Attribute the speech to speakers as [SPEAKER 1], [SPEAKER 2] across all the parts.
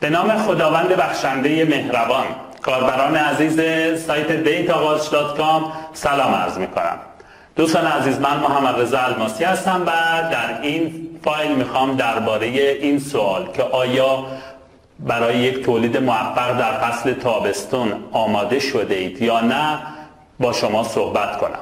[SPEAKER 1] به نام خداوند بخشنده مهربان، کاربران عزیز سایت datawash.com سلام عرض می کنم. دوستان عزیز، من محمد رضا الماسی هستم و در این فایل میخوام درباره این سوال که آیا برای یک تولید موفق در فصل تابستون آماده شده اید یا نه با شما صحبت کنم.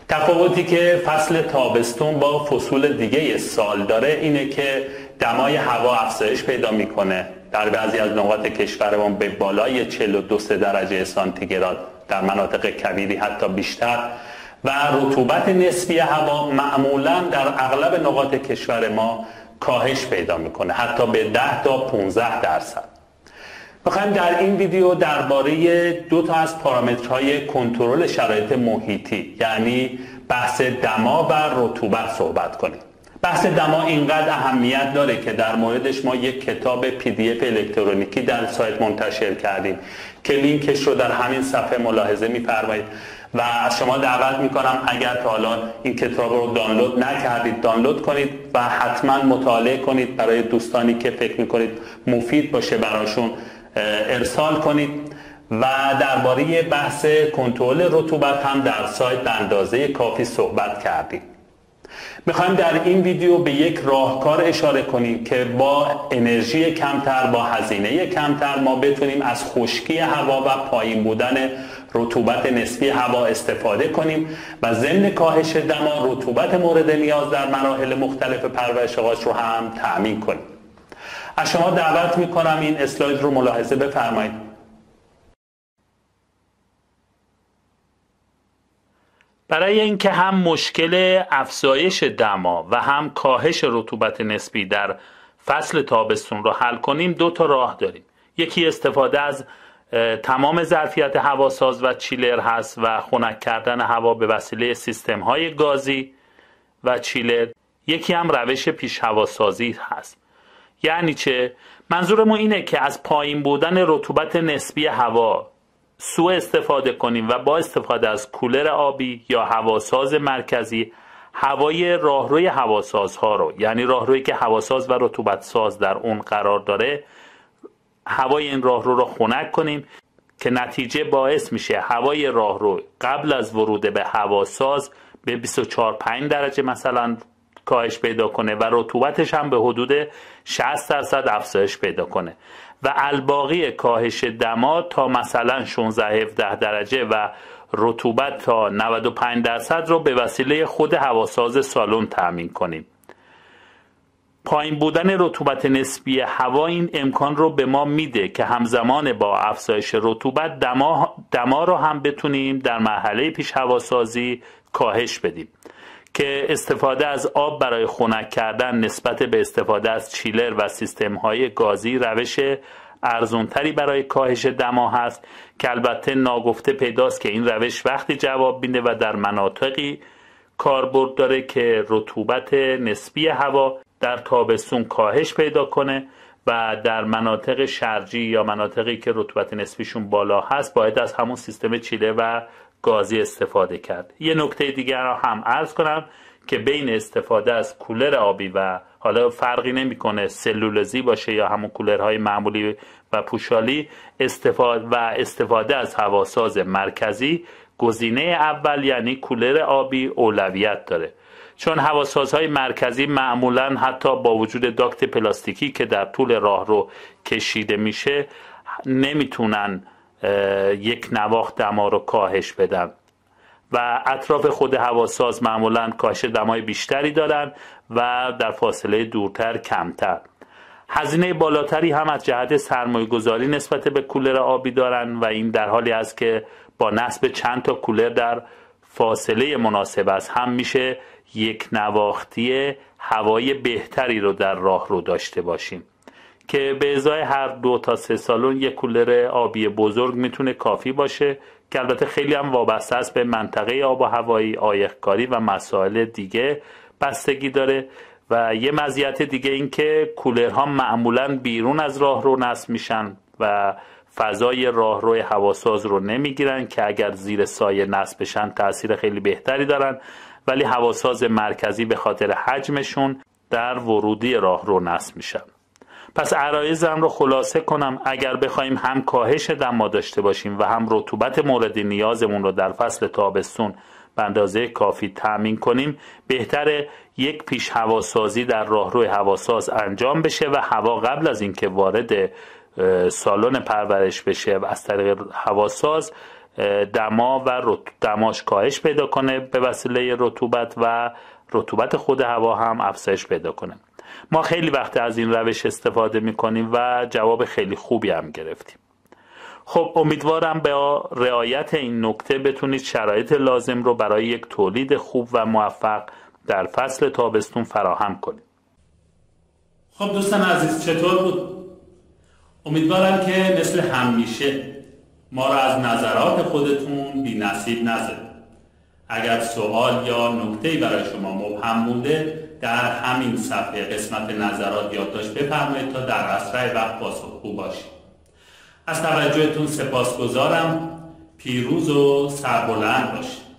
[SPEAKER 1] تفاوتی که فصل تابستون با فصول دیگه سال داره اینه که دمای هوا افزایش پیدا میکنه. در بعضی از نقاط کشورمون به بالای 42 درجه سانتیگراد، در مناطق کبیری حتی بیشتر، و رطوبت نسبی هوا معمولا در اغلب نقاط کشور ما کاهش پیدا میکنه، حتی به 10 تا 15%. میخوایم در این ویدیو درباره دو تا از پارامترهای کنترل شرایط محیطی، یعنی بحث دما و رطوبت صحبت کنیم. بحث دما اینقدر اهمیت داره که در موردش ما یک کتاب PDF الکترونیکی در سایت منتشر کردیم که لینکش رو در همین صفحه ملاحظه می‌فرمایید و از شما دعوت میکنم اگر تا حالا این کتاب رو دانلود نکردید دانلود کنید و حتما مطالعه کنید، برای دوستانی که فکر میکنید مفید باشه براشون ارسال کنید. و درباره بحث کنترل رطوبت هم در سایت به اندازه کافی صحبت کردیم. میخوایم در این ویدیو به یک راهکار اشاره کنیم که با انرژی کمتر، با هزینه کمتر ما بتونیم از خشکی هوا و پایین بودن رطوبت نسبی هوا استفاده کنیم و ضمن کاهش دما رطوبت مورد نیاز در مراحل مختلف پرورش آغاز رو هم تأمین کنیم. از شما دعوت میکنم این اسلاید رو ملاحظه بفرمایید. برای اینکه هم مشکل افزایش دما و هم کاهش رطوبت نسبی در فصل تابستون رو حل کنیم، دو تا راه داریم. یکی استفاده از تمام ظرفیت هواساز و چیلر هست و خنک کردن هوا به وسیله سیستم های گازی و چیلر. یکی هم روش پیش هواسازی هست. یعنی چه؟ منظورمون اینه که از پایین بودن رطوبت نسبی هوا سوء استفاده کنیم و با استفاده از کولر آبی یا هواساز مرکزی هوای راهروی هواسازها رو، یعنی راهرویی که هواساز و رطوبت ساز در اون قرار داره، هوای این راهرو رو خنک کنیم که نتیجه باعث میشه هوای راهرو قبل از ورود به هواساز به 24-25 درجه مثلا کاهش پیدا کنه و رطوبتش هم به حدود 60% افزایش پیدا کنه و الباقی کاهش دما تا مثلا 16-17 درجه و رطوبت تا 95% رو به وسیله خود هواساز سالن تأمین کنیم. پایین بودن رطوبت نسبی هوا این امکان رو به ما میده که همزمان با افزایش رطوبت دما رو هم بتونیم در مرحله پیش هواسازی کاهش بدیم که استفاده از آب برای خنک کردن نسبت به استفاده از چیلر و سیستم های گازی روش ارزانتری برای کاهش دما هست که البته ناگفته پیداست که این روش وقتی جواب میده و در مناطقی کاربرد داره که رطوبت نسبی هوا در تابستون کاهش پیدا کنه و در مناطق شرجی یا مناطقی که رطوبت نسبیشون بالا هست باید از همون سیستم چیلر و گازی استفاده کرد. یه نکته دیگر را هم عرض کنم که بین استفاده از کولر آبی و حالا فرقی نمیکنه سلولوزی باشه یا همون کولرهای معمولی و پوشالی استفاده از هواساز مرکزی، گزینه اول یعنی کولر آبی اولویت داره، چون هواسازهای مرکزی معمولا حتی با وجود داکت پلاستیکی که در طول راه رو کشیده میشه نمیتونن یک نواخت دما رو کاهش بدن و اطراف خود هواساز معمولا کاهش دمای بیشتری دارن و در فاصله دورتر کمتر. هزینه بالاتری هم از جهت سرمایه گذاری نسبت به کولر آبی دارن و این در حالی است که با نصب چند تا کولر در فاصله مناسب از هم میشه یک نواختی هوای بهتری رو در راه رو داشته باشیم که به ازای هر 2 تا 3 سالن یک کولر آبی بزرگ میتونه کافی باشه که البته خیلی هم وابسته است به منطقه آب و هوایی، عایقکاری و مسائل دیگه بستگی داره. و یه مزیت دیگه این که کولرها معمولا بیرون از راهرو نصب میشن و فضای راهروی هواساز رو نمیگیرن که اگر زیر سایه نصب بشن تاثیر خیلی بهتری دارن، ولی هواساز مرکزی به خاطر حجمشون در ورودی راهرو نصب میشن. پس عرایضم رو خلاصه کنم، اگر بخوایم هم کاهش دما داشته باشیم و هم رطوبت مورد نیازمون رو در فصل تابستون به اندازه کافی تأمین کنیم، بهتره یک پیش هواسازی در راهرو هواساز انجام بشه و هوا قبل از اینکه وارد سالن پرورش بشه و از طریق هواساز دما و دماش کاهش پیدا کنه به وسیله رطوبت و رطوبت خود هوا هم افزایش پیدا کنه. ما خیلی وقت از این روش استفاده میکنیم و جواب خیلی خوبی هم گرفتیم. خب امیدوارم با رعایت این نکته بتونید شرایط لازم رو برای یک تولید خوب و موفق در فصل تابستون فراهم کنید. خب دوستان عزیز، چطور بود؟ امیدوارم که مثل همیشه ما را از نظرات خودتون بی نصیب نذارید. اگر سوال یا نکته‌ای برای شما مبهم بوده، در همین صفحه قسمت نظرات یادداشت بفرمایید تا در اسرع وقت پاسخگو باشید. از توجهتون سپاسگزارم. پیروز و سربلند باشید.